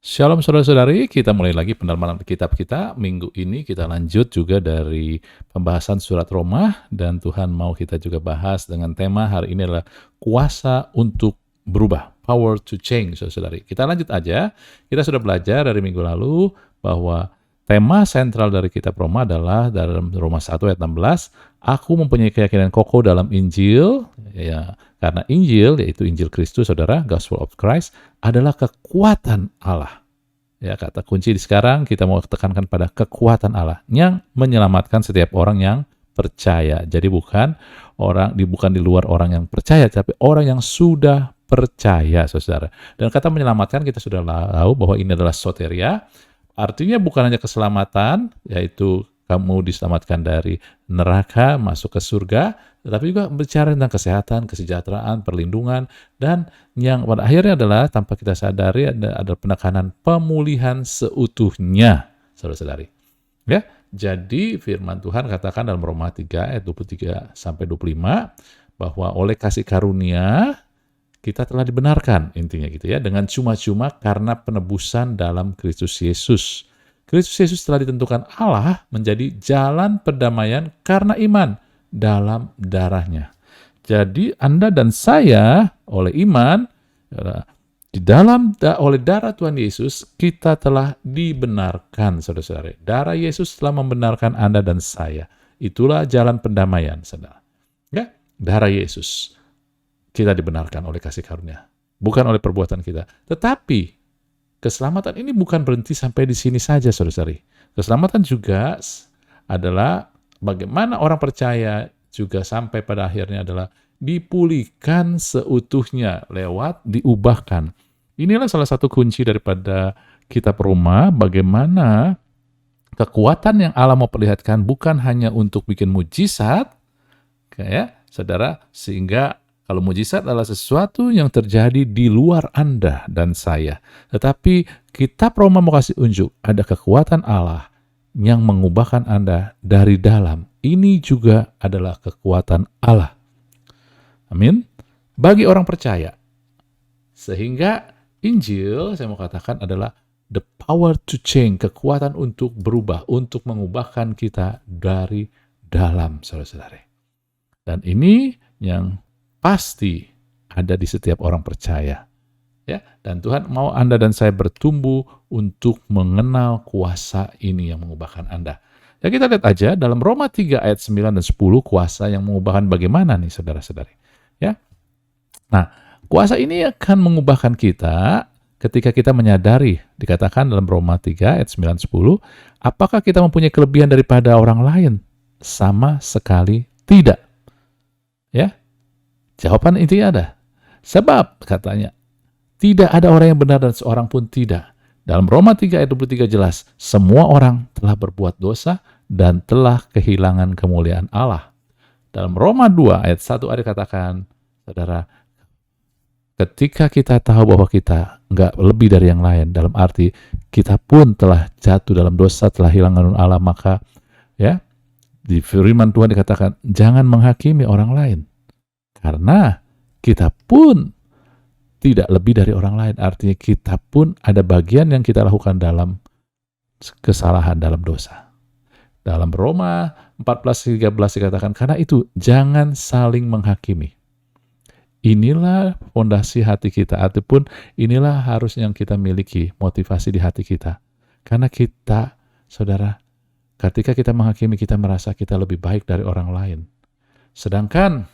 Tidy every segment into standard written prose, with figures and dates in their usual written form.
Shalom saudara-saudari, kita mulai lagi pendalaman kitab kita. Minggu ini kita lanjut juga dari pembahasan surat Roma, dan Tuhan mau kita juga bahas dengan tema hari ini adalah kuasa untuk berubah, power to change, saudara-saudari. Kita lanjut aja, kita sudah belajar dari minggu lalu bahwa tema sentral dari kitab Roma adalah dalam Roma 1 ayat 16, aku mempunyai keyakinan kokoh dalam Injil, ya, karena Injil, yaitu Injil Kristus, saudara, Gospel of Christ, adalah kekuatan Allah. Ya, kata kunci di sekarang kita mau tekankan pada kekuatan Allah yang menyelamatkan setiap orang yang percaya. Jadi bukan di luar orang yang percaya, tapi orang yang sudah percaya, saudara. Dan kata menyelamatkan kita sudah tahu bahwa ini adalah soteria. Artinya bukan hanya keselamatan, yaitu kamu diselamatkan dari neraka, masuk ke surga, tetapi juga bicara tentang kesehatan, kesejahteraan, perlindungan, dan yang pada akhirnya adalah tanpa kita sadari ada penekanan pemulihan seutuhnya, saudara-saudari. Ya, jadi firman Tuhan katakan dalam Roma 3 ayat 23 sampai 25 bahwa oleh kasih karunia kita telah dibenarkan, intinya gitu ya, dengan cuma-cuma karena penebusan dalam Kristus Yesus. Kristus Yesus telah ditentukan Allah menjadi jalan perdamaian karena iman dalam darahnya. Jadi Anda dan saya oleh iman oleh darah Tuhan Yesus kita telah dibenarkan, saudara-saudara. Darah Yesus telah membenarkan Anda dan saya. Itulah jalan pendamaian, saudara. Ya, darah Yesus kita dibenarkan oleh kasih karunia, bukan oleh perbuatan kita. Tetapi keselamatan ini bukan berhenti sampai di sini saja, saudara-saudari. Keselamatan juga adalah bagaimana orang percaya juga sampai pada akhirnya adalah dipulihkan seutuhnya lewat diubahkan. Inilah salah satu kunci daripada kitab Roma, bagaimana kekuatan yang Allah mau perlihatkan bukan hanya untuk bikin mujizat, kayak saudara, sehingga kalau mujizat adalah sesuatu yang terjadi di luar Anda dan saya. Tetapi kitab Roma mau kasih unjuk, ada kekuatan Allah yang mengubahkan Anda dari dalam. Ini juga adalah kekuatan Allah. Amin. Bagi orang percaya. Sehingga Injil, saya mau katakan, adalah the power to change, kekuatan untuk berubah, untuk mengubahkan kita dari dalam, saudara-saudara. Dan ini yang pasti ada di setiap orang percaya. Ya, dan Tuhan mau Anda dan saya bertumbuh untuk mengenal kuasa ini yang mengubahkan Anda. Ya, kita lihat aja dalam Roma 3 ayat 9 dan 10, kuasa yang mengubahkan bagaimana nih, saudara-saudari. Ya. Nah, kuasa ini akan mengubahkan kita ketika kita menyadari, dikatakan dalam Roma 3 ayat 9 dan 10, apakah kita mempunyai kelebihan daripada orang lain? Sama sekali tidak. Ya. Jawaban intinya ada. Sebab, katanya, tidak ada orang yang benar dan seorang pun tidak. Dalam Roma 3 ayat 23 jelas, semua orang telah berbuat dosa dan telah kehilangan kemuliaan Allah. Dalam Roma 2 ayat 1 ada katakan, saudara, ketika kita tahu bahwa kita nggak lebih dari yang lain, dalam arti kita pun telah jatuh dalam dosa, telah hilang kemuliaan Allah, maka ya di firman Tuhan dikatakan, jangan menghakimi orang lain. Karena kita pun tidak lebih dari orang lain. Artinya kita pun ada bagian yang kita lakukan dalam kesalahan, dalam dosa. Dalam Roma 14:13 dikatakan, karena itu jangan saling menghakimi. Inilah fondasi hati kita, ataupun inilah harus yang kita miliki, motivasi di hati kita. Karena kita, saudara, ketika kita menghakimi, kita merasa kita lebih baik dari orang lain. Sedangkan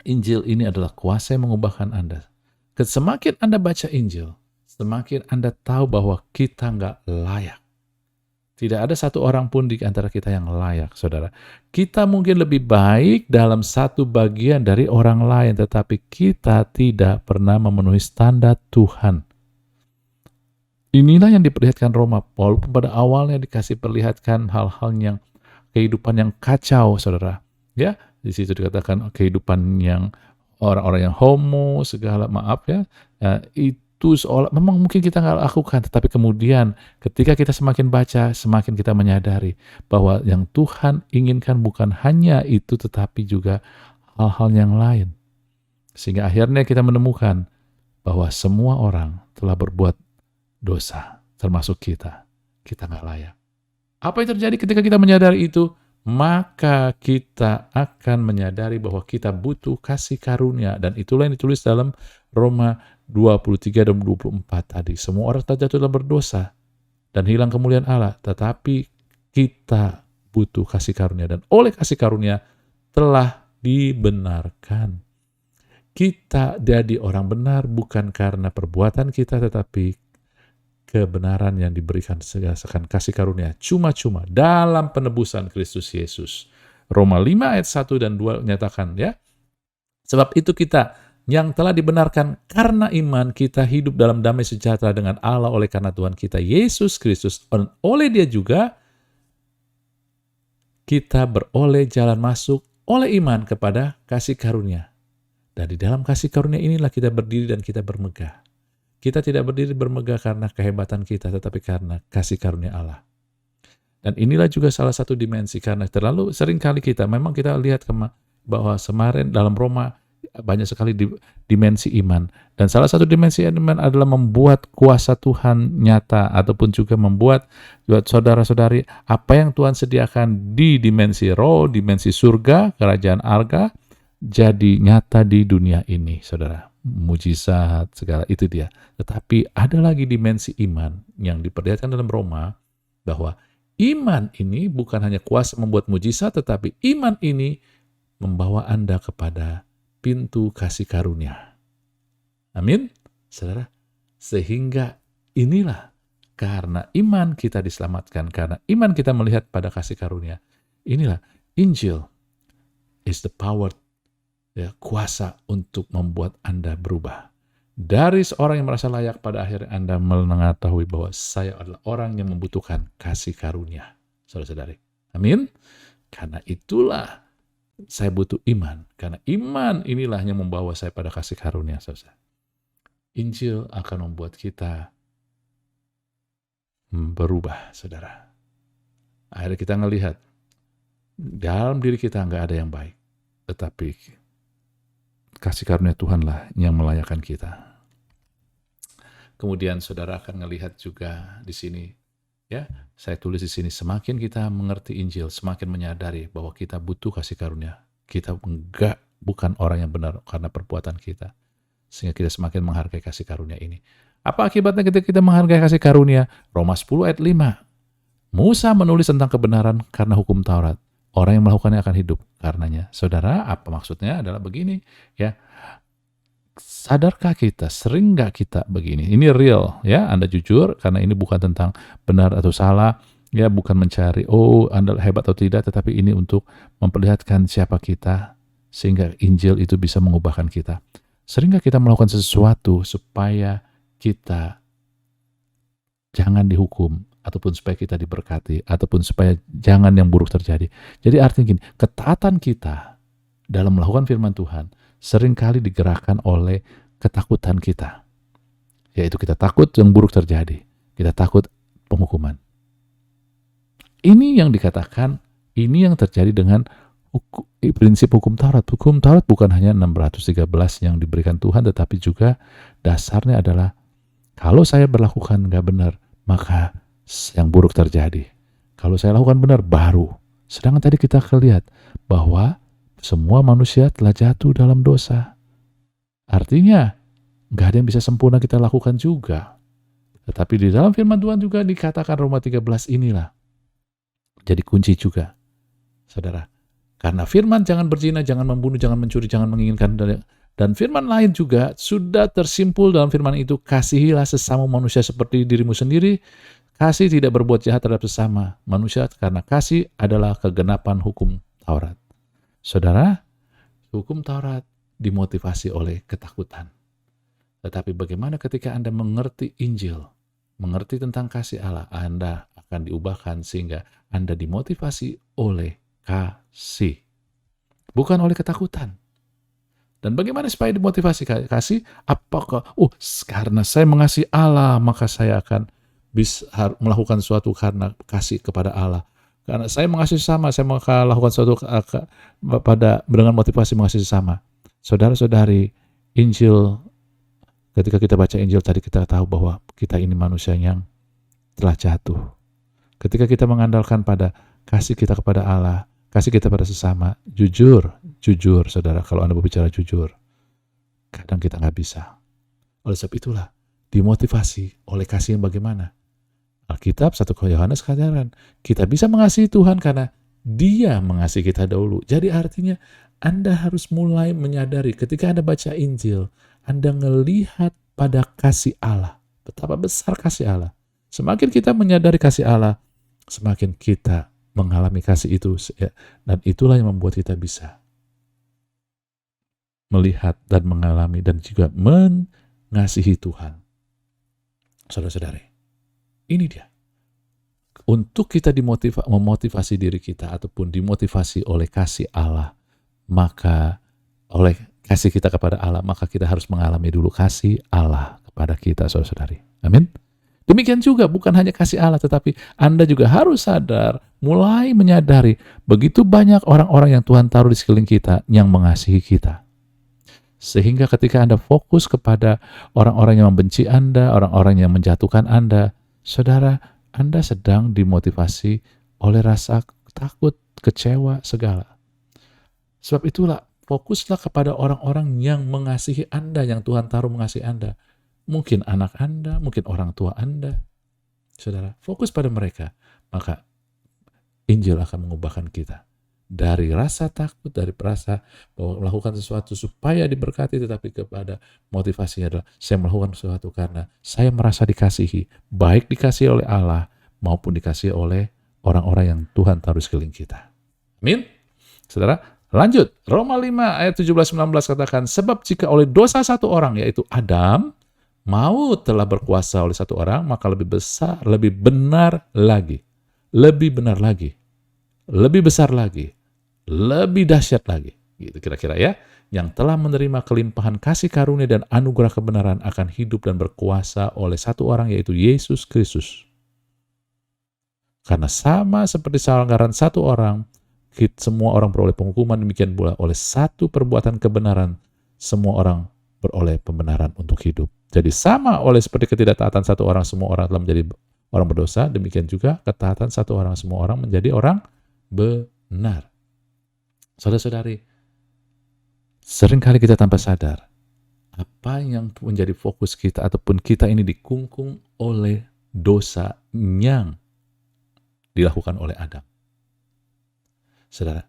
Injil ini adalah kuasa yang mengubahkan Anda. Semakin Anda baca Injil, semakin Anda tahu bahwa kita nggak layak. Tidak ada satu orang pun di antara kita yang layak, saudara. Kita mungkin lebih baik dalam satu bagian dari orang lain, tetapi kita tidak pernah memenuhi standar Tuhan. Inilah yang diperlihatkan Roma. Walaupun pada awalnya dikasih perlihatkan hal-hal yang kehidupan yang kacau, saudara. Ya, di situ dikatakan kehidupan yang orang-orang yang homo, segala maaf ya, itu seolah memang mungkin kita nggak lakukan, tetapi kemudian ketika kita semakin baca, semakin kita menyadari bahwa yang Tuhan inginkan bukan hanya itu, tetapi juga hal-hal yang lain. Sehingga akhirnya kita menemukan bahwa semua orang telah berbuat dosa, termasuk kita. Kita nggak layak. Apa yang terjadi ketika kita menyadari itu? Maka kita akan menyadari bahwa kita butuh kasih karunia. Dan itulah yang ditulis dalam Roma 23 dan 24 tadi. Semua orang terjatuh dalam berdosa dan hilang kemuliaan Allah. Tetapi kita butuh kasih karunia. Dan oleh kasih karunia telah dibenarkan. Kita jadi orang benar bukan karena perbuatan kita, tetapi kebenaran yang diberikan berdasarkan kasih karunia cuma-cuma dalam penebusan Kristus Yesus. Roma 5 ayat 1 dan 2 menyatakan ya. Sebab itu kita yang telah dibenarkan karena iman, kita hidup dalam damai sejahtera dengan Allah oleh karena Tuhan kita Yesus Kristus. Dan oleh Dia juga kita beroleh jalan masuk oleh iman kepada kasih karunia. Dan di dalam kasih karunia inilah kita berdiri dan kita bermegah. Kita tidak berdiri bermegah karena kehebatan kita, tetapi karena kasih karunia Allah. Dan inilah juga salah satu dimensi, karena terlalu sering kali memang kita lihat bahwa kemarin dalam Roma banyak sekali dimensi iman. Dan salah satu dimensi iman adalah membuat kuasa Tuhan nyata, ataupun juga membuat buat saudara-saudari apa yang Tuhan sediakan di dimensi roh, dimensi surga, kerajaan arga, jadi nyata di dunia ini, saudara. Mujizat, segala itu dia. Tetapi ada lagi dimensi iman yang diperlihatkan dalam Roma, bahwa iman ini bukan hanya kuasa membuat mujizat, tetapi iman ini membawa Anda kepada pintu kasih karunia. Amin, saudara. Sehingga inilah karena iman kita diselamatkan, karena iman kita melihat pada kasih karunia. Inilah Injil is the power, ya, kuasa untuk membuat Anda berubah. Dari seorang yang merasa layak, pada akhirnya Anda mengetahui bahwa saya adalah orang yang membutuhkan kasih karunia. Saudara-saudari. Amin. Karena itulah saya butuh iman. Karena iman inilah yang membawa saya pada kasih karunia. Saudara. Injil akan membuat kita berubah, saudara. Akhirnya kita ngelihat dalam diri kita nggak ada yang baik. Tetapi kasih karunia Tuhanlah yang melayakkan kita. Kemudian saudara akan melihat juga di sini, ya, saya tulis di sini, semakin kita mengerti Injil, semakin menyadari bahwa kita butuh kasih karunia. Kita bukan orang yang benar karena perbuatan kita. Sehingga kita semakin menghargai kasih karunia ini. Apa akibatnya ketika kita menghargai kasih karunia? Roma 10 ayat 5. Musa menulis tentang kebenaran karena hukum Taurat. Orang yang melakukannya akan hidup karenanya. Saudara, apa maksudnya adalah begini, ya. Sadarkah kita, sering nggak kita begini? Ini real, ya. Anda jujur, karena ini bukan tentang benar atau salah, ya, bukan mencari, Anda hebat atau tidak, tetapi ini untuk memperlihatkan siapa kita, sehingga Injil itu bisa mengubahkan kita. Sering nggak kita melakukan sesuatu supaya kita jangan dihukum, ataupun supaya kita diberkati, ataupun supaya jangan yang buruk terjadi. Jadi artinya gini, ketaatan kita dalam melakukan firman Tuhan seringkali digerakkan oleh ketakutan kita. Yaitu kita takut yang buruk terjadi. Kita takut penghukuman. Ini yang dikatakan, ini yang terjadi dengan prinsip hukum Taurat. Hukum Taurat bukan hanya 613 yang diberikan Tuhan, tetapi juga dasarnya adalah kalau saya berlakukan nggak benar, maka yang buruk terjadi. Kalau saya lakukan benar, baru. Sedangkan tadi kita lihat bahwa semua manusia telah jatuh dalam dosa. Artinya, nggak ada yang bisa sempurna kita lakukan juga. Tetapi di dalam firman Tuhan juga dikatakan Roma 13 inilah. Jadi kunci juga, saudara. Karena firman jangan berzina, jangan membunuh, jangan mencuri, jangan menginginkan. Dan firman lain juga sudah tersimpul dalam firman itu, kasihilah sesama manusia seperti dirimu sendiri. Kasih tidak berbuat jahat terhadap sesama manusia, karena kasih adalah kegenapan hukum Taurat. Saudara, hukum Taurat dimotivasi oleh ketakutan. Tetapi bagaimana ketika Anda mengerti Injil, mengerti tentang kasih Allah, Anda akan diubahkan sehingga Anda dimotivasi oleh kasih, bukan oleh ketakutan. Dan bagaimana supaya dimotivasi kasih? Apakah, karena saya mengasihi Allah, maka saya akan bisa melakukan sesuatu karena kasih kepada Allah. Karena saya mengasihi sama, saya akan lakukan sesuatu dengan motivasi mengasihi sama. Saudara-saudari, Injil Ketika kita baca Injil tadi, kita tahu bahwa kita ini manusia yang telah jatuh. Ketika kita mengandalkan pada kasih kita kepada Allah, kasih kita pada sesama, jujur saudara, kalau Anda berbicara jujur, kadang kita nggak bisa. Oleh sebab itulah, dimotivasi oleh kasih yang bagaimana? Alkitab 1 Yohanes katakan, kita bisa mengasihi Tuhan karena Dia mengasihi kita dahulu. Jadi artinya Anda harus mulai menyadari ketika Anda baca Injil, Anda ngelihat pada kasih Allah. Betapa besar kasih Allah. Semakin kita menyadari kasih Allah, semakin kita mengalami kasih itu. Dan itulah yang membuat kita bisa melihat dan mengalami dan juga mengasihi Tuhan. Saudara-saudari, ini dia. Untuk kita memotivasi diri kita ataupun dimotivasi oleh kasih Allah, maka oleh kasih kita kepada Allah, maka kita harus mengalami dulu kasih Allah kepada kita, saudara-saudari. Amin. Demikian juga bukan hanya kasih Allah, tetapi Anda juga harus sadar, mulai menyadari begitu banyak orang-orang yang Tuhan taruh di sekeliling kita yang mengasihi kita. Sehingga ketika Anda fokus kepada orang-orang yang membenci Anda, orang-orang yang menjatuhkan Anda, saudara, Anda sedang dimotivasi oleh rasa takut, kecewa, segala. Sebab itulah, fokuslah kepada orang-orang yang mengasihi Anda, yang Tuhan taruh mengasihi Anda. Mungkin anak Anda, mungkin orang tua Anda. Saudara, fokus pada mereka. Maka Injil akan mengubahkan kita. Dari rasa takut, dari rasa bahwa melakukan sesuatu supaya diberkati, tetapi kepada motivasinya adalah saya melakukan sesuatu karena saya merasa dikasihi. Baik dikasihi oleh Allah maupun dikasihi oleh orang-orang yang Tuhan taruh sekeliling kita. Amin. Saudara, lanjut. Roma 5 ayat 17-19 katakan, sebab jika oleh dosa satu orang, yaitu Adam, maut telah berkuasa oleh satu orang, maka lebih besar, lebih benar lagi, lebih benar lagi, lebih besar lagi, lebih dahsyat lagi, gitu kira-kira ya, yang telah menerima kelimpahan kasih karunia dan anugerah kebenaran akan hidup dan berkuasa oleh satu orang, yaitu Yesus Kristus. Karena sama seperti pelanggaran satu orang, semua orang beroleh penghukuman, demikian pula oleh satu perbuatan kebenaran, semua orang beroleh pembenaran untuk hidup. Jadi sama oleh seperti ketidaktaatan satu orang, semua orang telah menjadi orang berdosa, demikian juga ketaatan satu orang, semua orang menjadi orang benar. Saudara-saudari, seringkali kita tanpa sadar, apa yang menjadi fokus kita ataupun kita ini dikungkung oleh dosa yang dilakukan oleh Adam. Saudara,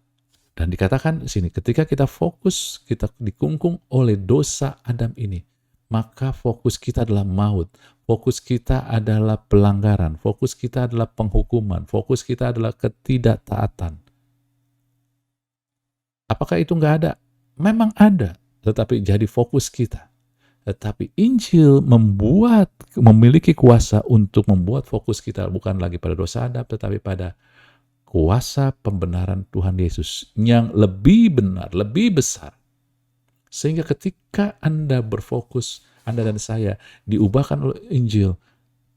dan dikatakan di sini, ketika kita fokus, kita dikungkung oleh dosa Adam ini, maka fokus kita adalah maut, fokus kita adalah pelanggaran, fokus kita adalah penghukuman, fokus kita adalah ketidaktaatan. Apakah itu nggak ada? Memang ada, tetapi jadi fokus kita. Tetapi Injil memiliki kuasa untuk membuat fokus kita bukan lagi pada dosa Adam, tetapi pada kuasa pembenaran Tuhan Yesus yang lebih benar, lebih besar. Sehingga ketika Anda berfokus, Anda dan saya diubahkan oleh Injil,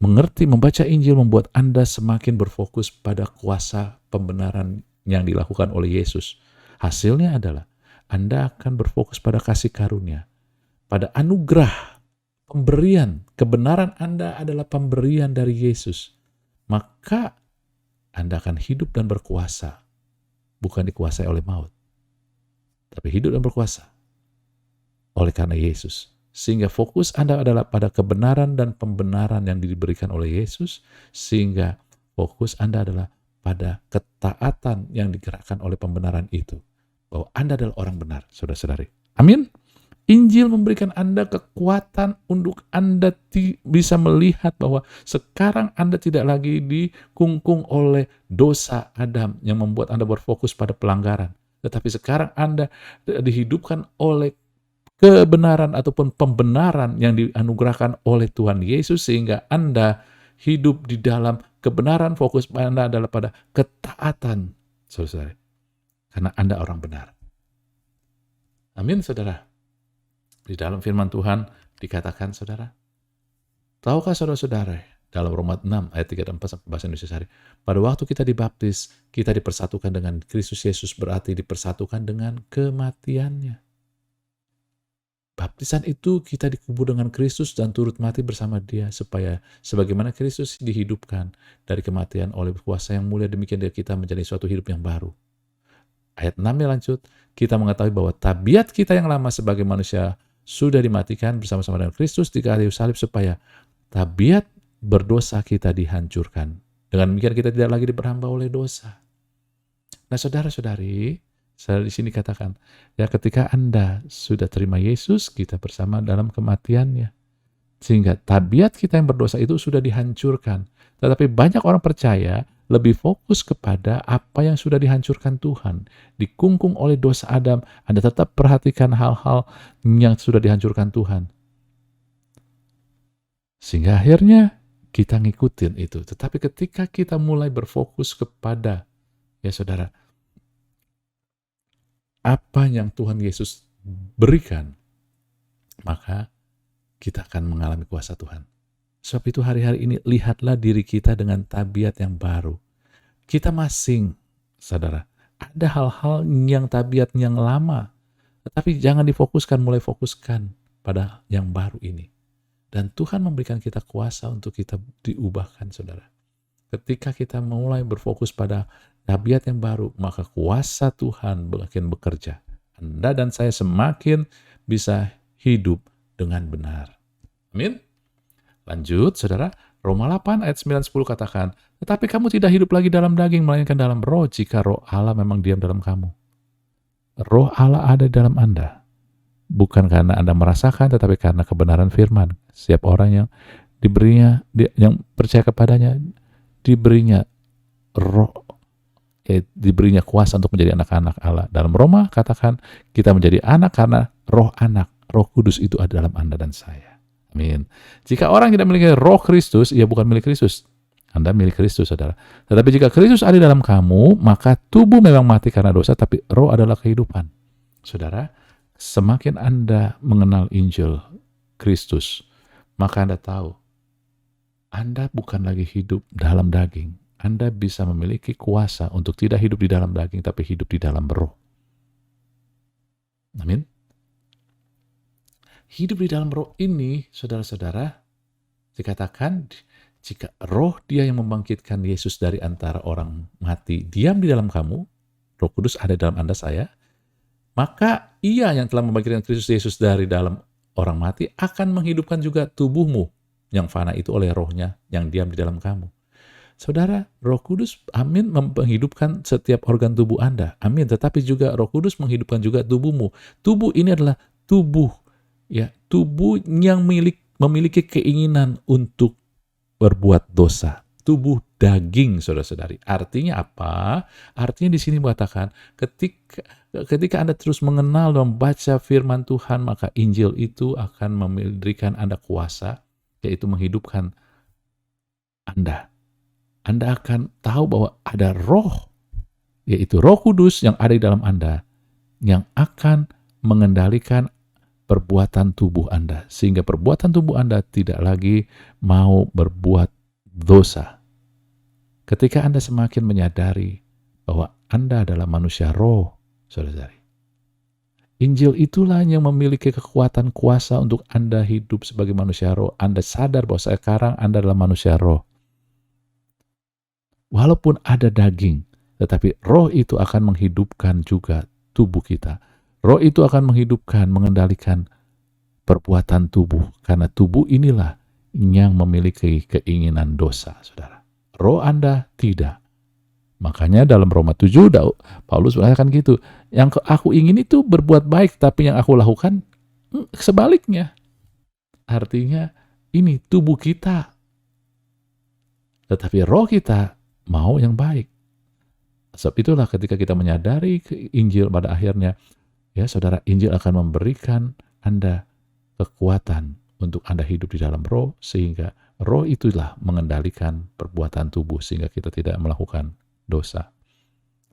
mengerti, membaca Injil membuat Anda semakin berfokus pada kuasa pembenaran yang dilakukan oleh Yesus. Hasilnya adalah Anda akan berfokus pada kasih karunia, pada anugerah, pemberian, kebenaran Anda adalah pemberian dari Yesus. Maka Anda akan hidup dan berkuasa, bukan dikuasai oleh maut, tapi hidup dan berkuasa oleh karena Yesus. Sehingga fokus Anda adalah pada kebenaran dan pembenaran yang diberikan oleh Yesus, sehingga fokus Anda adalah pada ketaatan yang digerakkan oleh pembenaran itu. Bahwa Anda adalah orang benar, saudara-saudari. Amin. Injil memberikan Anda kekuatan untuk Anda bisa melihat bahwa sekarang Anda tidak lagi dikungkung oleh dosa Adam yang membuat Anda berfokus pada pelanggaran. Tetapi sekarang Anda dihidupkan oleh kebenaran ataupun pembenaran yang dianugerahkan oleh Tuhan Yesus, sehingga Anda hidup di dalam kebenaran. Fokus Anda adalah pada ketaatan, saudara-saudara, karena Anda orang benar. Amin, saudara. Di dalam firman Tuhan dikatakan, saudara, tahukah saudara-saudara, dalam Roma 6 ayat 3 dan 4 bahasa Indonesia sehari, pada waktu kita dibaptis, kita dipersatukan dengan Kristus Yesus, berarti dipersatukan dengan kematiannya. Baptisan itu kita dikubur dengan Kristus dan turut mati bersama Dia, supaya sebagaimana Kristus dihidupkan dari kematian oleh kuasa yang mulia, demikian dia kita menjadi suatu hidup yang baru. Ayat 6 lanjut, kita mengetahui bahwa tabiat kita yang lama sebagai manusia sudah dimatikan bersama-sama dengan Kristus di kayu salib, supaya tabiat berdosa kita dihancurkan. Dengan demikian kita tidak lagi diperhamba oleh dosa. Nah, saudara-saudari, saya di sini katakan, ya ketika Anda sudah terima Yesus, kita bersama dalam kematiannya. Sehingga tabiat kita yang berdosa itu sudah dihancurkan. Tetapi banyak orang percaya lebih fokus kepada apa yang sudah dihancurkan Tuhan. Dikungkung oleh dosa Adam, Anda tetap perhatikan hal-hal yang sudah dihancurkan Tuhan. Sehingga akhirnya kita ngikutin itu. Tetapi ketika kita mulai berfokus kepada, ya saudara, apa yang Tuhan Yesus berikan, maka kita akan mengalami kuasa Tuhan. Sebab itu hari-hari ini lihatlah diri kita dengan tabiat yang baru. Kita masing, saudara, ada hal-hal yang tabiat yang lama, tetapi jangan difokuskan, mulai fokuskan pada yang baru ini. Dan Tuhan memberikan kita kuasa untuk kita diubahkan, saudara. Ketika kita mulai berfokus pada tabiat yang baru, maka kuasa Tuhan makin bekerja. Anda dan saya semakin bisa hidup dengan benar. Amin. Lanjut, saudara. Roma 8 ayat 9-10 katakan, tetapi kamu tidak hidup lagi dalam daging, melainkan dalam roh, jika roh Allah memang diam dalam kamu. Roh Allah ada dalam Anda. Bukan karena Anda merasakan, tetapi karena kebenaran firman. Setiap orang yang diberinya, yang percaya kepadanya, diberinya roh, diberinya kuasa untuk menjadi anak-anak Allah. Dalam Roma katakan, kita menjadi anak karena roh anak, Roh Kudus itu ada dalam Anda dan saya. Amin. Jika orang tidak memiliki roh Kristus, ia bukan milik Kristus. Anda milik Kristus, saudara. Tetapi jika Kristus ada dalam kamu, maka tubuh memang mati karena dosa, tapi roh adalah kehidupan. Saudara, semakin Anda mengenal Injil Kristus, maka Anda tahu, Anda bukan lagi hidup dalam daging. Anda bisa memiliki kuasa untuk tidak hidup di dalam daging, tapi hidup di dalam roh. Amin. Hidup di dalam roh ini, saudara-saudara, dikatakan jika roh Dia yang membangkitkan Yesus dari antara orang mati diam di dalam kamu, Roh Kudus ada dalam Anda, saya, maka Ia yang telah membangkitkan Kristus Yesus dari dalam orang mati akan menghidupkan juga tubuhmu yang fana itu oleh rohnya yang diam di dalam kamu. Saudara, Roh Kudus, amin, menghidupkan setiap organ tubuh Anda, amin, tetapi juga Roh Kudus menghidupkan juga tubuhmu. Tubuh ini adalah tubuh, ya, tubuh yang memiliki keinginan untuk berbuat dosa. Tubuh daging, saudara-saudari. Artinya apa? Artinya di sini mengatakan ketika Anda terus mengenal dan membaca firman Tuhan, maka Injil itu akan memberikan Anda kuasa, yaitu menghidupkan Anda. Anda akan tahu bahwa ada roh, yaitu Roh Kudus yang ada di dalam Anda, yang akan mengendalikan perbuatan tubuh Anda, sehingga perbuatan tubuh Anda tidak lagi mau berbuat dosa. Ketika Anda semakin menyadari bahwa Anda adalah manusia roh, saudara-saudari, Injil itulah yang memiliki kekuatan kuasa untuk Anda hidup sebagai manusia roh. Anda sadar bahwa sekarang Anda adalah manusia roh. Walaupun ada daging, tetapi roh itu akan menghidupkan juga tubuh kita. Roh itu akan menghidupkan, mengendalikan perbuatan tubuh. Karena tubuh inilah yang memiliki keinginan dosa, saudara. Roh Anda tidak. Makanya dalam Roma 7, Paulus mengatakan gitu. Yang aku ingin itu berbuat baik, tapi yang aku lakukan sebaliknya. Artinya ini tubuh kita. Tetapi roh kita mau yang baik. Sebab itulah ketika kita menyadari Injil pada akhirnya, ya saudara, Injil akan memberikan Anda kekuatan untuk Anda hidup di dalam roh, sehingga roh itulah mengendalikan perbuatan tubuh, sehingga kita tidak melakukan dosa.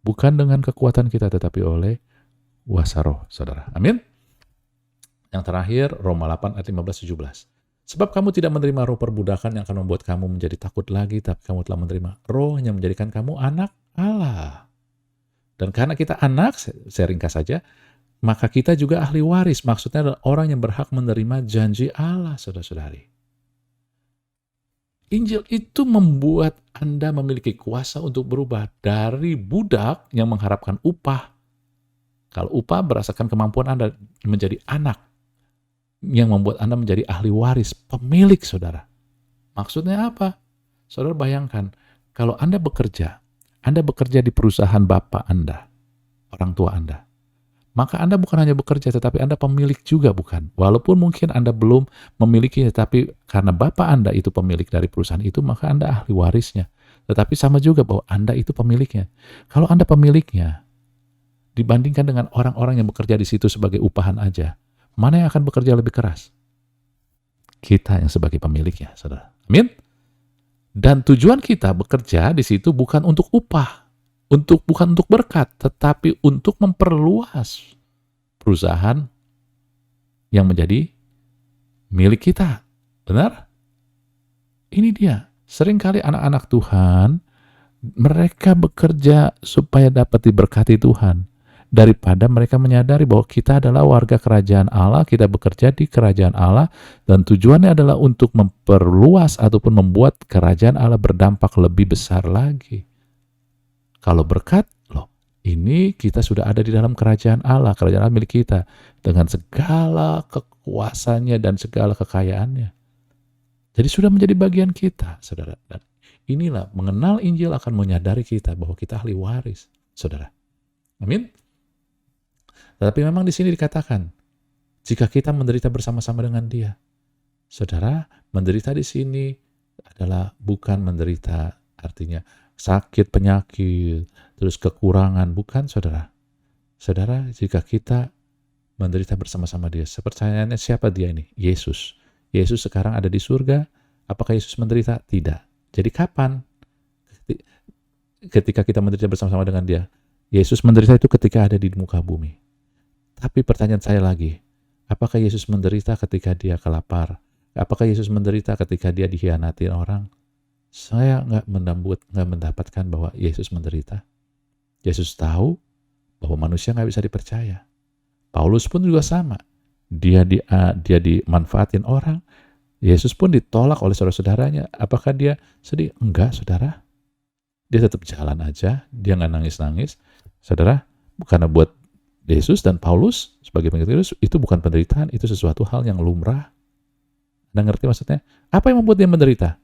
Bukan dengan kekuatan kita, tetapi oleh kuasa roh, saudara. Amin. Yang terakhir, Roma 8 ayat 15-17. Sebab kamu tidak menerima roh perbudakan yang akan membuat kamu menjadi takut lagi, tapi kamu telah menerima roh yang menjadikan kamu anak Allah. Dan karena kita anak, saya ringkas saja, maka kita juga ahli waris. Maksudnya adalah orang yang berhak menerima janji Allah, saudara-saudari. Injil itu membuat Anda memiliki kuasa untuk berubah dari budak yang mengharapkan upah. Kalau upah berdasarkan kemampuan Anda menjadi anak yang membuat Anda menjadi ahli waris, pemilik, saudara. Maksudnya apa? Saudara bayangkan, kalau Anda bekerja di perusahaan bapak Anda, orang tua Anda, maka Anda bukan hanya bekerja, tetapi Anda pemilik juga, bukan? Walaupun mungkin Anda belum memiliki, tetapi karena bapak Anda itu pemilik dari perusahaan itu, maka Anda ahli warisnya. Tetapi sama juga bahwa Anda itu pemiliknya. Kalau Anda pemiliknya, dibandingkan dengan orang-orang yang bekerja di situ sebagai upahan aja, mana yang akan bekerja lebih keras? Kita yang sebagai pemiliknya, saudara. Amin? Dan tujuan kita bekerja di situ bukan untuk upah, bukan untuk berkat, tetapi untuk memperluas perusahaan yang menjadi milik kita. Benar? Ini dia. Seringkali anak-anak Tuhan, mereka bekerja supaya dapat diberkati Tuhan, daripada mereka menyadari bahwa kita adalah warga kerajaan Allah, kita bekerja di kerajaan Allah, dan tujuannya adalah untuk memperluas ataupun membuat kerajaan Allah berdampak lebih besar lagi. Kalau berkat, ini kita sudah ada di dalam kerajaan Allah milik kita, dengan segala kekuasaannya dan segala kekayaannya. Jadi sudah menjadi bagian kita, saudara. Dan inilah, mengenal Injil akan menyadari kita bahwa kita ahli waris, saudara. Amin? Tetapi memang di sini dikatakan, jika kita menderita bersama-sama dengan Dia, saudara, menderita di sini adalah bukan menderita artinya sakit, penyakit, terus kekurangan, bukan, saudara. Saudara, jika kita menderita bersama-sama Dia, percayaannya siapa Dia ini? Yesus. Yesus sekarang ada di surga. Apakah Yesus menderita? Tidak. Jadi kapan? Ketika kita menderita bersama-sama dengan Dia. Yesus menderita itu ketika ada di muka bumi. Tapi pertanyaan saya lagi, apakah Yesus menderita ketika Dia kelapar? Apakah Yesus menderita ketika Dia dikhianati orang? Saya nggak mendapatkan bahwa Yesus menderita. Yesus tahu bahwa manusia nggak bisa dipercaya. Paulus pun juga sama. Dia dimanfaatin orang. Yesus pun ditolak oleh saudara-saudaranya. Apakah dia sedih? Enggak, saudara. Dia tetap jalan aja. Dia nggak nangis-nangis. Saudara, karena buat Yesus dan Paulus sebagai pengikut Yesus itu bukan penderitaan, itu sesuatu hal yang lumrah. Anda ngerti maksudnya? Apa yang membuat dia menderita?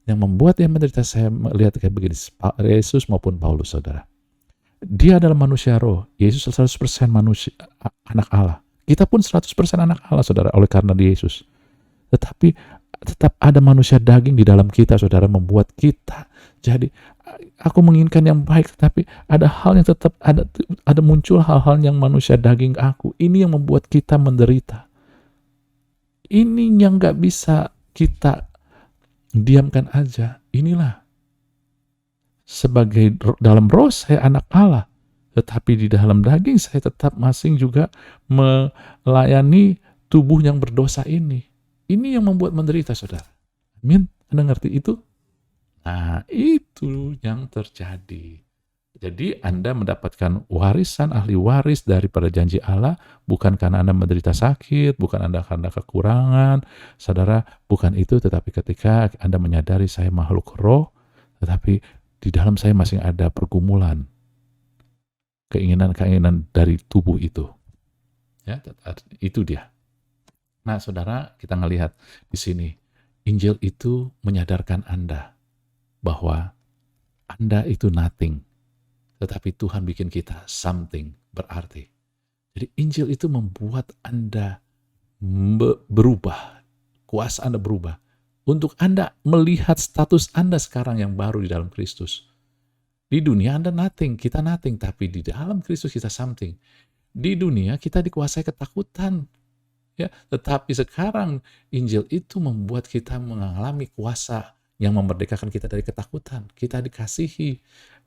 Yang membuat dia menderita, saya melihat kayak begini, Yesus maupun Paulus, saudara. Dia adalah manusia roh. Yesus 100% manusia, anak Allah. Kita pun 100% anak Allah, saudara, oleh karena di Yesus. Tetapi tetap ada manusia daging di dalam kita, saudara, membuat kita. Jadi, aku menginginkan yang baik, tetapi ada hal yang tetap ada muncul hal-hal yang manusia daging aku. Ini yang membuat kita menderita. Ini yang gak bisa kita diamkan aja. Inilah. Sebagai dalam roh saya anak Allah, tetapi di dalam daging saya tetap masing juga melayani tubuh yang berdosa ini. Ini yang membuat menderita, saudara. Amin. Anda ngerti itu? Nah, itu yang terjadi. Jadi Anda mendapatkan warisan, ahli waris daripada janji Allah, bukan karena Anda menderita sakit, bukan Anda karena kekurangan, saudara, bukan itu, tetapi ketika Anda menyadari saya makhluk roh, tetapi di dalam saya masih ada pergumulan, keinginan-keinginan dari tubuh itu. Ya, itu dia. Nah, saudara, kita ngelihat di sini, Injil itu menyadarkan Anda bahwa Anda itu nothing, tetapi Tuhan bikin kita something, berarti. Jadi Injil itu membuat Anda berubah, kuasa Anda berubah, untuk Anda melihat status Anda sekarang yang baru di dalam Kristus. Di dunia Anda nothing, kita nothing, tapi di dalam Kristus kita something. Di dunia kita dikuasai ketakutan, ya, tetapi sekarang Injil itu membuat kita mengalami kuasa yang memerdekakan kita dari ketakutan. Kita dikasihi.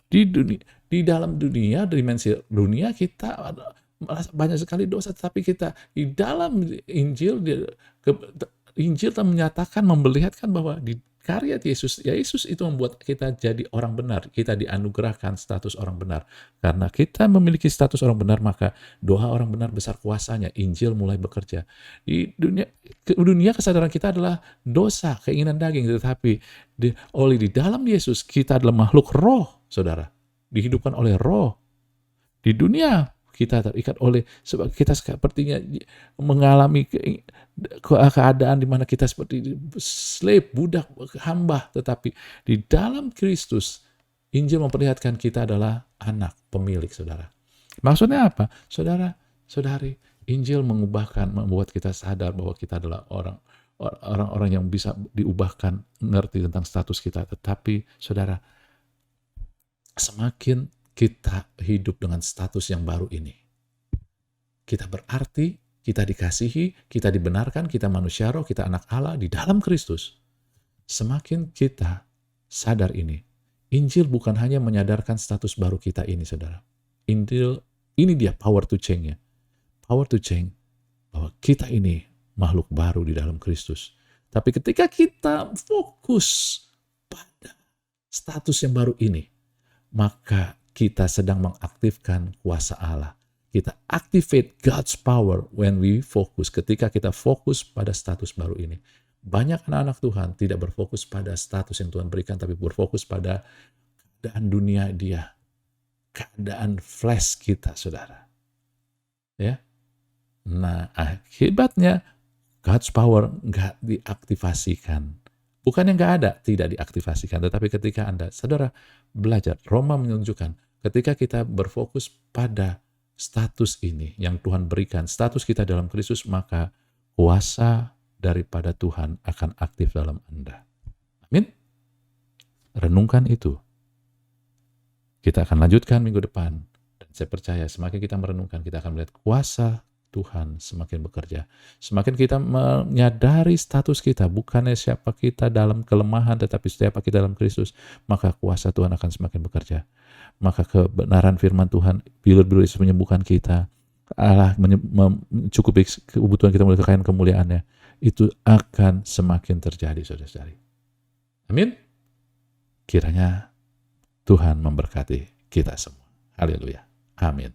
Di dalam dunia, dimensi dunia kita banyak sekali dosa, tetapi kita di dalam Injil telah menyatakan, memperlihatkan bahwa karya Yesus, Yesus itu membuat kita jadi orang benar. Kita dianugerahkan status orang benar. Karena kita memiliki status orang benar, maka doa orang benar besar kuasanya. Injil mulai bekerja. Di dunia kesadaran kita adalah dosa, keinginan daging. Tetapi oleh di dalam Yesus, kita adalah makhluk roh, saudara. Dihidupkan oleh roh. Di dunia kita terikat oleh, sebab kita sepertinya mengalami keadaan di mana kita seperti slave, budak, hamba. Tetapi di dalam Kristus, Injil memperlihatkan kita adalah anak pemilik, saudara. Maksudnya apa? Saudara-saudari, Injil membuat kita sadar bahwa kita adalah orang-orang yang bisa diubahkan, ngerti tentang status kita. Tetapi, saudara, semakin kita hidup dengan status yang baru ini, kita berarti, kita dikasihi, kita dibenarkan, kita manusia roh, kita anak Allah di dalam Kristus. Semakin kita sadar ini, Injil bukan hanya menyadarkan status baru kita ini, saudara. Injil, ini dia power to change-nya. Power to change, bahwa kita ini makhluk baru di dalam Kristus. Tapi ketika kita fokus pada status yang baru ini, maka kita sedang mengaktifkan kuasa Allah. Kita activate God's power when we focus. Ketika kita fokus pada status baru ini. Banyak anak-anak Tuhan tidak berfokus pada status yang Tuhan berikan, tapi berfokus pada keadaan dunia dia. Keadaan flesh kita, saudara. Ya. Nah, akibatnya God's power nggak diaktifasikan. Bukan yang nggak ada, tidak diaktifasikan. Tetapi ketika Anda, saudara, belajar, Roma menunjukkan, ketika kita berfokus pada status ini yang Tuhan berikan, status kita dalam Kristus, maka kuasa daripada Tuhan akan aktif dalam Anda. Amin. Renungkan itu. Kita akan lanjutkan minggu depan. Dan saya percaya semakin kita merenungkan, kita akan melihat kuasa Tuhan semakin bekerja. Semakin kita menyadari status kita, bukannya siapa kita dalam kelemahan, tetapi siapa kita dalam Kristus, maka kuasa Tuhan akan semakin bekerja. Maka kebenaran firman Tuhan, bilur-bilur Yesus menyembuhkan kita, Allah mencukupi kebutuhan kita melalui kekayaan kemuliaannya, itu akan semakin terjadi, saudara-saudari. Amin. Kiranya Tuhan memberkati kita semua. Haleluya. Amin.